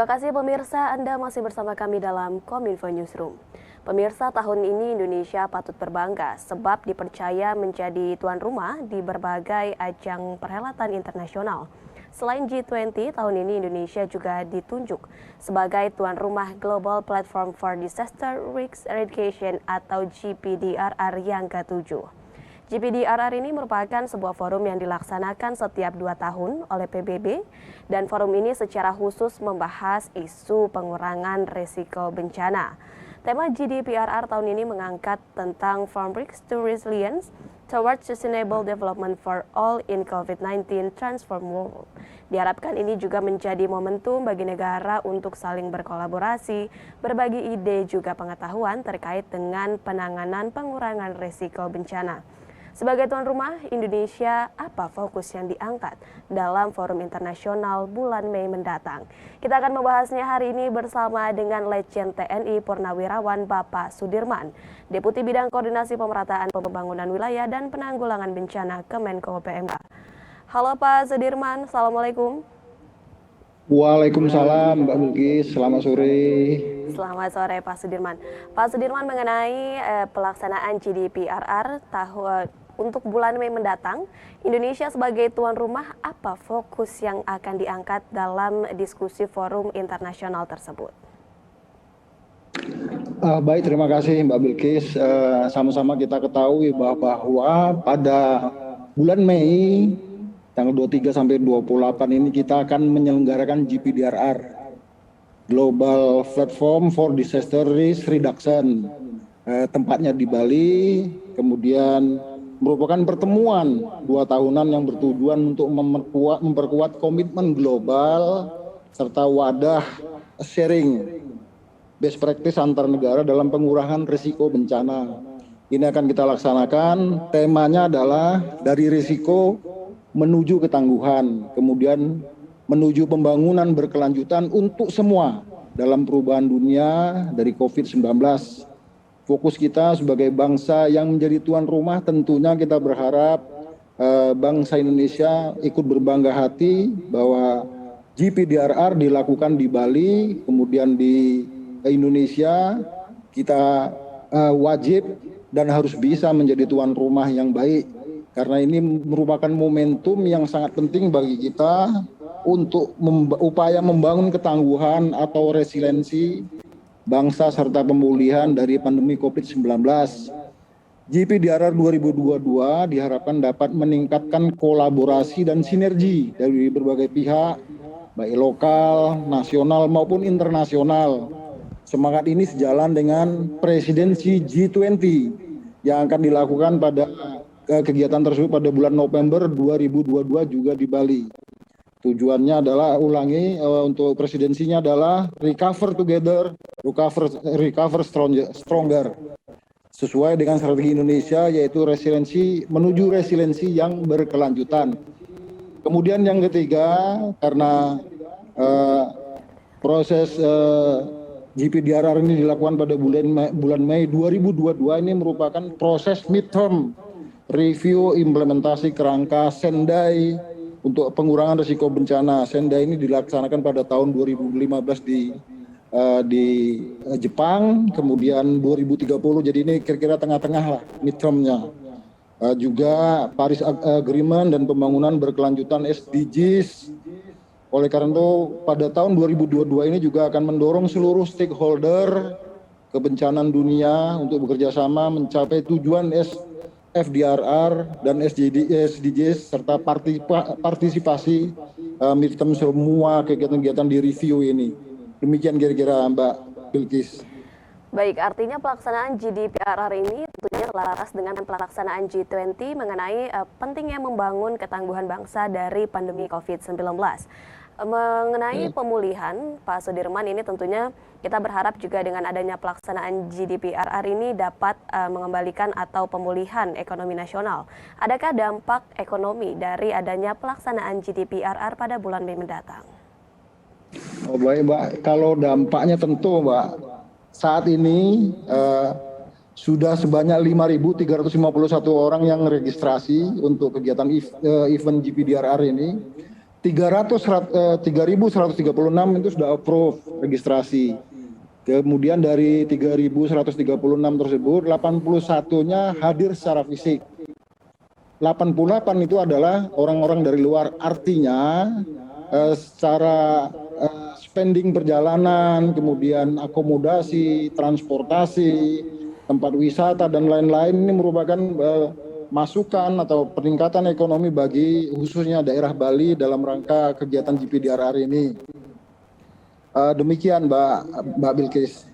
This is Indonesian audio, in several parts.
Terima kasih pemirsa, Anda masih bersama kami dalam Kominfo Newsroom. Pemirsa, tahun ini Indonesia patut berbangga sebab dipercaya menjadi tuan rumah di berbagai ajang perhelatan internasional. Selain G20, tahun ini Indonesia juga ditunjuk sebagai tuan rumah Global Platform for Disaster Risk Eradication atau GPDRR yang ke-7. GPDRR ini merupakan sebuah forum yang dilaksanakan setiap 2 tahun oleh PBB dan forum ini secara khusus membahas isu pengurangan risiko bencana. Tema GDPRR tahun ini mengangkat tentang From Risk to Resilience Towards Sustainable Development for All in COVID-19 Transform World. Diharapkan ini juga menjadi momentum bagi negara untuk saling berkolaborasi, berbagi ide juga pengetahuan terkait dengan penanganan pengurangan risiko bencana. Sebagai tuan rumah, Indonesia apa fokus yang diangkat dalam forum internasional bulan Mei mendatang? Kita akan membahasnya hari ini bersama dengan Letjen TNI Purnawirawan Bapak Sudirman, Deputi Bidang Koordinasi Pemerataan Pembangunan Wilayah dan Penanggulangan Bencana Kemenko PMK. Halo Pak Sudirman, Assalamualaikum. Waalaikumsalam Mbak Bilkis, selamat sore. Selamat sore Pak Sudirman. Pak Sudirman, mengenai pelaksanaan GDPRR untuk bulan Mei mendatang, Indonesia sebagai tuan rumah, apa fokus yang akan diangkat dalam diskusi forum internasional tersebut? Baik, terima kasih Mbak Bilkis. Sama-sama kita ketahui bahwa pada bulan Mei, tanggal 23 sampai 28 ini kita akan menyelenggarakan GPDRR, Global Platform for Disaster Risk Reduction. Tempatnya di Bali, kemudian merupakan pertemuan 2 tahunan yang bertujuan untuk memperkuat komitmen global serta wadah sharing best practice antar negara dalam pengurangan risiko bencana. Ini akan kita laksanakan, temanya adalah dari risiko menuju ketangguhan, kemudian menuju pembangunan berkelanjutan untuk semua dalam perubahan dunia dari COVID-19. Fokus kita sebagai bangsa yang menjadi tuan rumah, tentunya kita berharap bangsa Indonesia ikut berbangga hati bahwa GPDRR dilakukan di Bali, kemudian di Indonesia kita wajib dan harus bisa menjadi tuan rumah yang baik. Karena ini merupakan momentum yang sangat penting bagi kita untuk upaya membangun ketangguhan atau resiliensi bangsa serta pemulihan dari pandemi COVID-19. GPDRR 2022 diharapkan dapat meningkatkan kolaborasi dan sinergi dari berbagai pihak, baik lokal, nasional maupun internasional. Semangat ini sejalan dengan presidensi G20 yang akan dilakukan pada kegiatan tersebut pada bulan November 2022 juga di Bali. Tujuannya adalah untuk presidensinya adalah recover together, recover stronger. Sesuai dengan strategi Indonesia yaitu menuju resiliensi yang berkelanjutan. Kemudian yang ketiga, karena proses GPDRR ini dilakukan pada bulan Mei 2022, ini merupakan proses midterm review implementasi kerangka Sendai untuk pengurangan risiko bencana. Sendai ini dilaksanakan pada tahun 2015 di Jepang, kemudian 2030, jadi ini kira-kira tengah-tengah lah midterm-nya. Juga Paris Agreement dan pembangunan berkelanjutan SDGs. Oleh karena itu pada tahun 2022 ini juga akan mendorong seluruh stakeholder kebencanaan dunia untuk bekerja sama mencapai tujuan FDRR dan SDGs serta partisipasi midterm semua kegiatan-kegiatan di review ini. Demikian kira-kira Mbak Bilkis. Baik, artinya pelaksanaan GDPRR ini tentunya selaras dengan pelaksanaan G20 mengenai pentingnya membangun ketangguhan bangsa dari pandemi COVID-19. Mengenai pemulihan, Pak Sudirman, ini tentunya kita berharap juga dengan adanya pelaksanaan GDPRR ini dapat mengembalikan atau pemulihan ekonomi nasional. Adakah dampak ekonomi dari adanya pelaksanaan GDPRR pada bulan Mei mendatang? Oh baik Mbak, kalau dampaknya tentu Mbak, saat ini sudah sebanyak 5.351 orang yang registrasi untuk kegiatan event GPDRR ini. 3.136 itu sudah approve registrasi. Kemudian dari 3.136 tersebut 81-nya hadir secara fisik. 88 itu adalah orang-orang dari luar. Artinya secara spending perjalanan, kemudian akomodasi, transportasi, tempat wisata dan lain-lain ini merupakan masukan atau peningkatan ekonomi bagi khususnya daerah Bali dalam rangka kegiatan GPDRR ini. Demikian Mbak Bilkis.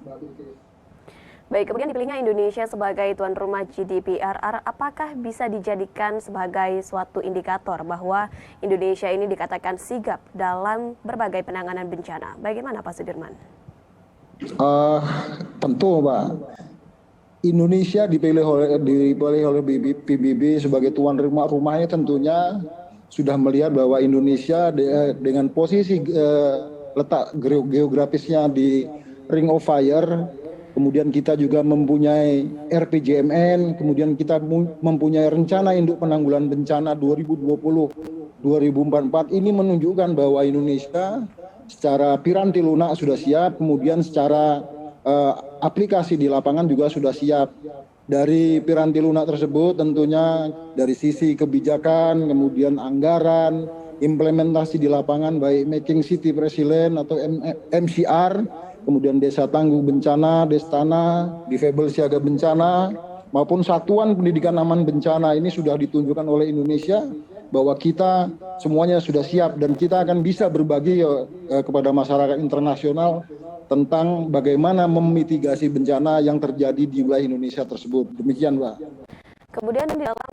Baik, kemudian dipilihnya Indonesia sebagai tuan rumah GDPRR, apakah bisa dijadikan sebagai suatu indikator bahwa Indonesia ini dikatakan sigap dalam berbagai penanganan bencana? Bagaimana Pak Sudirman? Tentu Pak. Indonesia dipilih oleh PBB sebagai tuan rumahnya tentunya sudah melihat bahwa Indonesia dengan posisi letak geografisnya di Ring of Fire, kemudian kita juga mempunyai RPJMN, kemudian kita mempunyai rencana induk penanggulangan bencana 2020-2044. Ini menunjukkan bahwa Indonesia secara piranti lunak sudah siap, kemudian secara aplikasi di lapangan juga sudah siap. Dari piranti lunak tersebut tentunya dari sisi kebijakan, kemudian anggaran, implementasi di lapangan baik Making City Resilient atau MCR, kemudian Desa Tangguh Bencana, Destana, Difabel Siaga Bencana, maupun Satuan Pendidikan Aman Bencana ini sudah ditunjukkan oleh Indonesia bahwa kita semuanya sudah siap dan kita akan bisa berbagi kepada masyarakat internasional tentang bagaimana memitigasi bencana yang terjadi di wilayah Indonesia tersebut. Demikian, Pak. Kemudian di dalam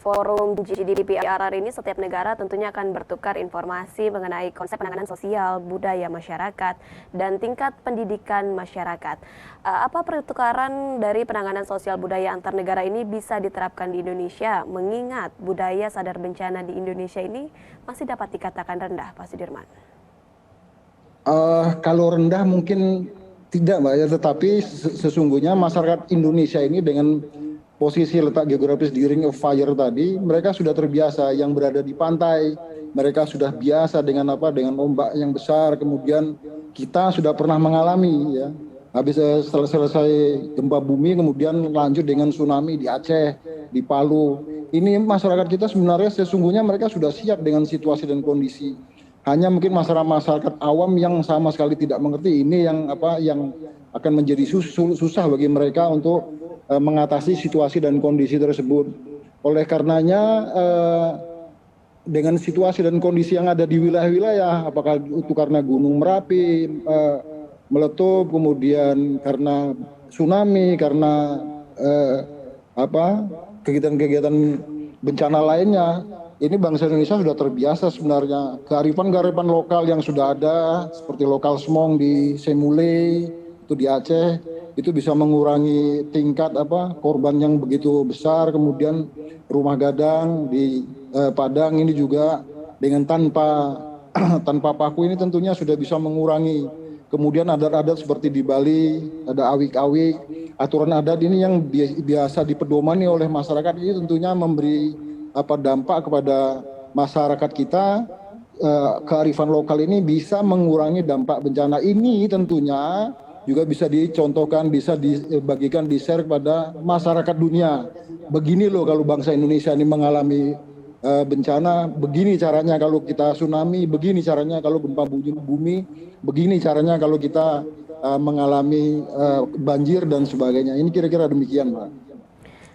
forum GDPRR ini setiap negara tentunya akan bertukar informasi mengenai konsep penanganan sosial, budaya masyarakat, dan tingkat pendidikan masyarakat. Apa pertukaran dari penanganan sosial budaya antar negara ini bisa diterapkan di Indonesia, mengingat budaya sadar bencana di Indonesia ini masih dapat dikatakan rendah, Pak Sudirman? Kalau rendah mungkin tidak, Mbak, ya, tetapi sesungguhnya masyarakat Indonesia ini dengan posisi letak geografis di Ring of Fire tadi, mereka sudah terbiasa. Yang berada di pantai, mereka sudah biasa dengan ombak yang besar. Kemudian kita sudah pernah mengalami, ya, habis selesai gempa bumi, kemudian lanjut dengan tsunami di Aceh, di Palu. Ini masyarakat kita sebenarnya sesungguhnya mereka sudah siap dengan situasi dan kondisi. Hanya mungkin masyarakat awam yang sama sekali tidak mengerti ini yang akan menjadi susah bagi mereka untuk mengatasi situasi dan kondisi tersebut. Oleh karenanya dengan situasi dan kondisi yang ada di wilayah-wilayah, apakah itu karena Gunung Merapi meletup, kemudian karena tsunami, karena kegiatan-kegiatan bencana lainnya, ini bangsa Indonesia sudah terbiasa sebenarnya. Kearifan-kearifan lokal yang sudah ada, seperti lokal semong di Semule, itu di Aceh, itu bisa mengurangi tingkat korban yang begitu besar. Kemudian rumah gadang di Padang ini juga dengan tanpa paku ini tentunya sudah bisa mengurangi. Kemudian adat-adat seperti di Bali, ada awik-awik, aturan adat ini yang biasa dipedomani oleh masyarakat ini tentunya memberi dampak kepada masyarakat kita. Kearifan lokal ini bisa mengurangi dampak bencana ini, tentunya juga bisa dicontohkan, bisa dibagikan, di-share kepada masyarakat dunia. Begini loh kalau bangsa Indonesia ini mengalami bencana, begini caranya kalau kita tsunami, begini caranya kalau gempa bumi, begini caranya kalau kita mengalami banjir dan sebagainya. Ini kira-kira demikian, Pak.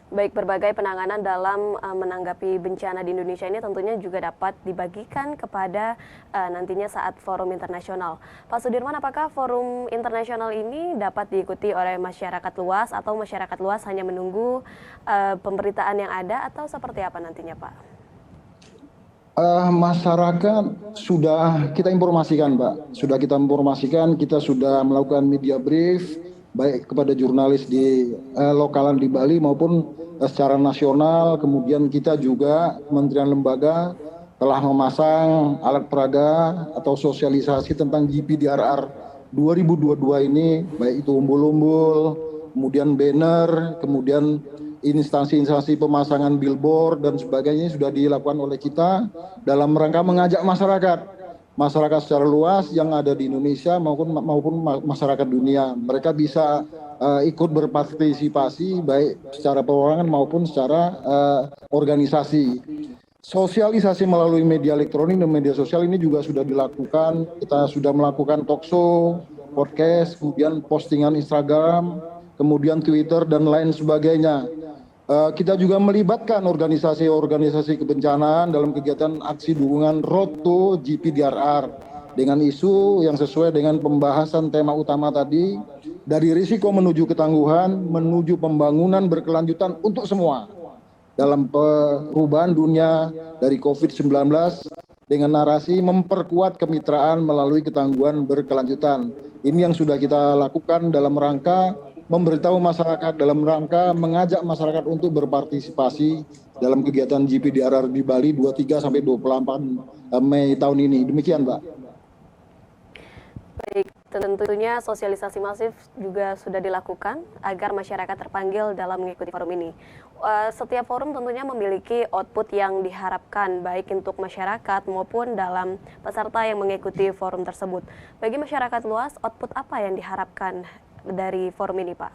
Baik, berbagai penanganan dalam menanggapi bencana di Indonesia ini tentunya juga dapat dibagikan kepada nantinya saat forum internasional. Pak Sudirman, apakah forum internasional ini dapat diikuti oleh masyarakat luas atau masyarakat luas hanya menunggu pemberitaan yang ada atau seperti apa nantinya, Pak? Masyarakat sudah kita informasikan, Pak. Kita sudah melakukan media brief, baik kepada jurnalis di lokalan di Bali maupun secara nasional. Kemudian kita juga Kementerian Lembaga telah memasang alat peraga atau sosialisasi tentang GPDRR 2022 ini, baik itu umbul-umbul, kemudian banner, kemudian instansi-instansi pemasangan billboard dan sebagainya sudah dilakukan oleh kita dalam rangka mengajak masyarakat secara luas yang ada di Indonesia maupun masyarakat dunia. Mereka bisa ikut berpartisipasi baik secara perorangan maupun secara organisasi. Sosialisasi melalui media elektronik dan media sosial ini juga sudah dilakukan. Kita sudah melakukan talkshow, podcast, kemudian postingan Instagram, kemudian Twitter dan lain sebagainya. Kita juga melibatkan organisasi-organisasi kebencanaan dalam kegiatan aksi dukungan Road to GPDRR dengan isu yang sesuai dengan pembahasan tema utama tadi, dari risiko menuju ketangguhan, menuju pembangunan berkelanjutan untuk semua dalam perubahan dunia dari COVID-19 dengan narasi memperkuat kemitraan melalui ketangguhan berkelanjutan. Ini yang sudah kita lakukan dalam rangka memberitahu masyarakat, dalam rangka mengajak masyarakat untuk berpartisipasi dalam kegiatan GPDRR di Bali 23 sampai 24 Mei tahun ini. Demikian, Pak. Baik, tentunya sosialisasi masif juga sudah dilakukan agar masyarakat terpanggil dalam mengikuti forum ini. Setiap forum tentunya memiliki output yang diharapkan baik untuk masyarakat maupun dalam peserta yang mengikuti forum tersebut. Bagi masyarakat luas, output apa yang diharapkan dari forum ini, Pak?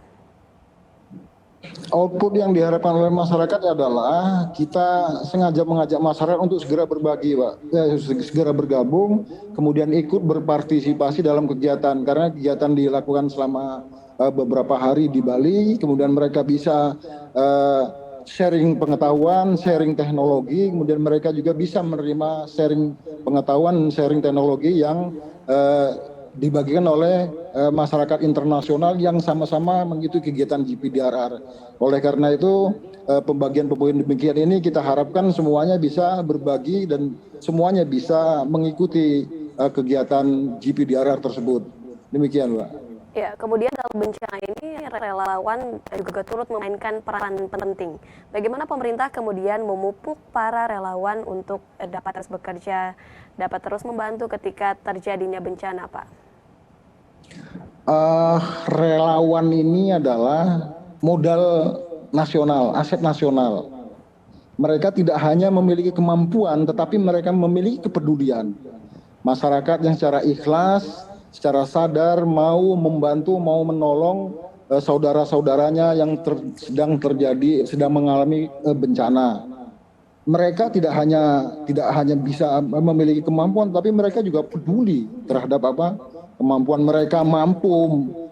Output yang diharapkan oleh masyarakat adalah kita sengaja mengajak masyarakat untuk segera berbagi, Pak. Segera bergabung, kemudian ikut berpartisipasi dalam kegiatan. Karena kegiatan dilakukan selama beberapa hari di Bali, kemudian mereka bisa sharing pengetahuan, sharing teknologi, kemudian mereka juga bisa menerima sharing pengetahuan, sharing teknologi yang dibagikan oleh masyarakat internasional yang sama-sama mengikuti kegiatan GPDRR. Oleh karena itu, pembagian-pembagian demikian ini kita harapkan semuanya bisa berbagi dan semuanya bisa mengikuti kegiatan GPDRR tersebut. Demikian, Pak. Ya, kemudian dalam bencana ini relawan juga turut memainkan peran penting. Bagaimana pemerintah kemudian memupuk para relawan untuk dapat terus bekerja, dapat terus membantu ketika terjadinya bencana, Pak? Relawan ini adalah modal nasional, aset nasional. Mereka tidak hanya memiliki kemampuan, tetapi mereka memiliki kepedulian. Masyarakat yang secara ikhlas, secara sadar mau membantu, mau menolong saudara-saudaranya yang sedang mengalami bencana. Mereka tidak hanya bisa memiliki kemampuan, tapi mereka juga peduli terhadap kemampuan mereka, mampu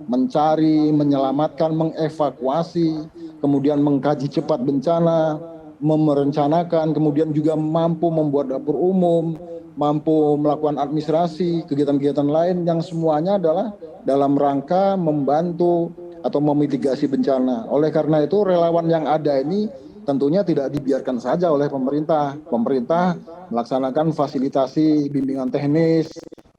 mencari, menyelamatkan, mengevakuasi, kemudian mengkaji cepat bencana, merencanakan, kemudian juga mampu membuat dapur umum, mampu melakukan administrasi, kegiatan-kegiatan lain yang semuanya adalah dalam rangka membantu atau memitigasi bencana. Oleh karena itu relawan yang ada ini tentunya tidak dibiarkan saja oleh pemerintah. Pemerintah melaksanakan fasilitasi bimbingan teknis,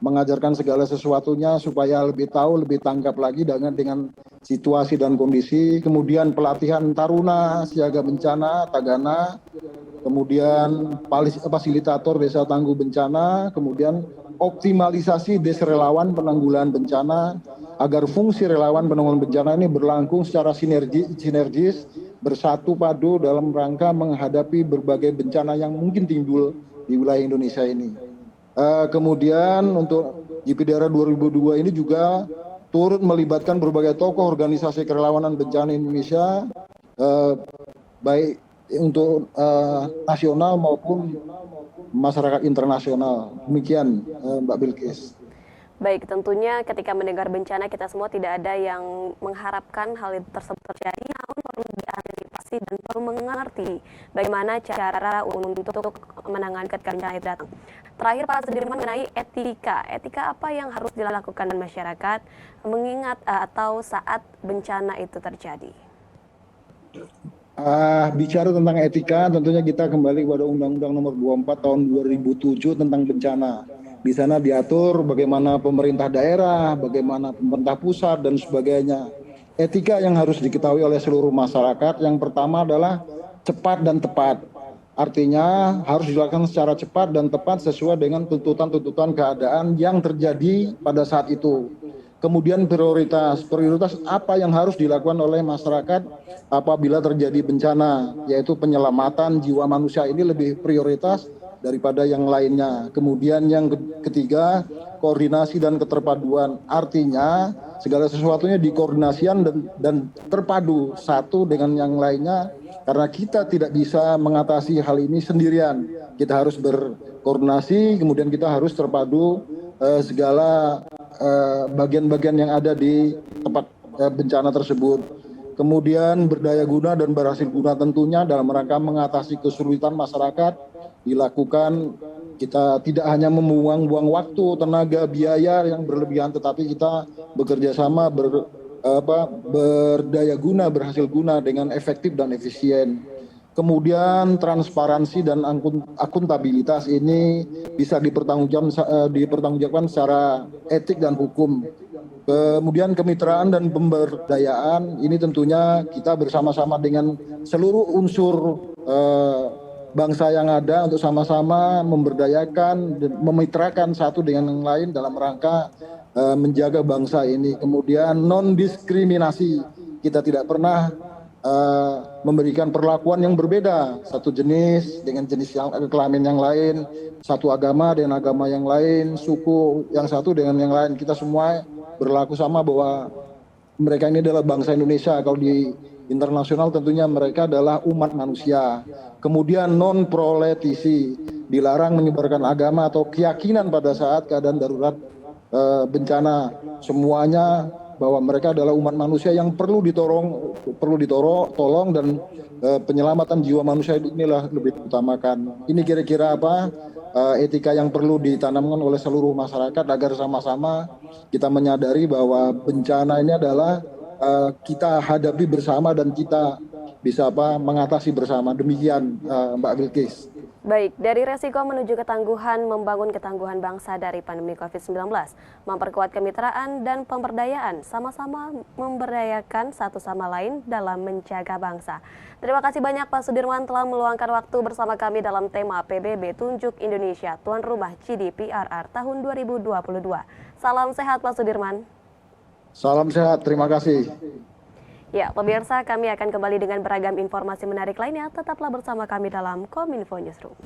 mengajarkan segala sesuatunya supaya lebih tahu, lebih tanggap lagi dengan situasi dan kondisi. Kemudian pelatihan taruna, siaga bencana, tagana, kemudian fasilitator desa tangguh bencana, kemudian optimalisasi desrelawan penanggulangan bencana agar fungsi relawan penanggulangan bencana ini berlangsung secara sinergis, bersatu padu dalam rangka menghadapi berbagai bencana yang mungkin timbul di wilayah Indonesia ini. Kemudian untuk GPDRR 2002 ini juga turut melibatkan berbagai tokoh organisasi kerelawanan bencana Indonesia, baik untuk nasional maupun masyarakat internasional. Demikian, Mbak Bilkis. Baik, tentunya ketika mendengar bencana kita semua tidak ada yang mengharapkan hal itu tersebut terjadi, namun perlu diantisipasi dan perlu mengerti bagaimana cara untuk menangani ketika bencana itu datang. Terakhir Pak Sudirman mengenai etika apa yang harus dilakukan masyarakat mengingat atau saat bencana itu terjadi? Bicara tentang etika, tentunya kita kembali kepada Undang-Undang Nomor 24 Tahun 2007 tentang bencana. Di sana diatur bagaimana pemerintah daerah, bagaimana pemerintah pusat, dan sebagainya. Etika yang harus diketahui oleh seluruh masyarakat, yang pertama adalah cepat dan tepat. Artinya harus dilakukan secara cepat dan tepat sesuai dengan tuntutan-tuntutan keadaan yang terjadi pada saat itu. Kemudian prioritas apa yang harus dilakukan oleh masyarakat apabila terjadi bencana, yaitu penyelamatan jiwa manusia ini lebih prioritas daripada yang lainnya. Kemudian yang ketiga, koordinasi dan keterpaduan. Artinya segala sesuatunya dikoordinasikan dan terpadu satu dengan yang lainnya, karena kita tidak bisa mengatasi hal ini sendirian. Kita harus berkoordinasi, kemudian kita harus terpadu segala bagian-bagian yang ada di tempat bencana tersebut. Kemudian berdaya guna dan berhasil guna tentunya dalam rangka mengatasi kesulitan masyarakat dilakukan. Kita tidak hanya membuang-buang waktu, tenaga, biaya yang berlebihan, tetapi kita bekerja sama berdaya guna, berhasil guna dengan efektif dan efisien. Kemudian transparansi dan akuntabilitas ini bisa dipertanggungjawabkan secara etik dan hukum. Kemudian kemitraan dan pemberdayaan ini tentunya kita bersama-sama dengan seluruh unsur bangsa yang ada untuk sama-sama memberdayakan dan memitrakan satu dengan yang lain dalam rangka menjaga bangsa ini. Kemudian non diskriminasi, kita tidak pernah memberikan perlakuan yang berbeda, satu jenis dengan jenis yang kelamin yang lain, satu agama dengan agama yang lain, suku yang satu dengan yang lain. Kita semua berlaku sama bahwa mereka ini adalah bangsa Indonesia. Kalau di internasional tentunya mereka adalah umat manusia. Kemudian non proletisi, dilarang menyebarkan agama atau keyakinan pada saat keadaan darurat bencana. Semuanya bahwa mereka adalah umat manusia yang perlu ditolong dan penyelamatan jiwa manusia inilah lebih diutamakan. Ini kira-kira apa etika yang perlu ditanamkan oleh seluruh masyarakat agar sama-sama kita menyadari bahwa bencana ini adalah kita hadapi bersama dan kita bisa mengatasi bersama. Demikian Mbak Bilkis. Baik, dari resiko menuju ketangguhan, membangun ketangguhan bangsa dari pandemi COVID-19, memperkuat kemitraan dan pemberdayaan, sama-sama memberdayakan satu sama lain dalam menjaga bangsa. Terima kasih banyak Pak Sudirman telah meluangkan waktu bersama kami dalam tema PBB Tunjuk Indonesia Tuan Rumah GDPRR tahun 2022. Salam sehat Pak Sudirman. Salam sehat, terima kasih. Ya, pemirsa, kami akan kembali dengan beragam informasi menarik lainnya. Tetaplah bersama kami dalam Kominfo Newsroom.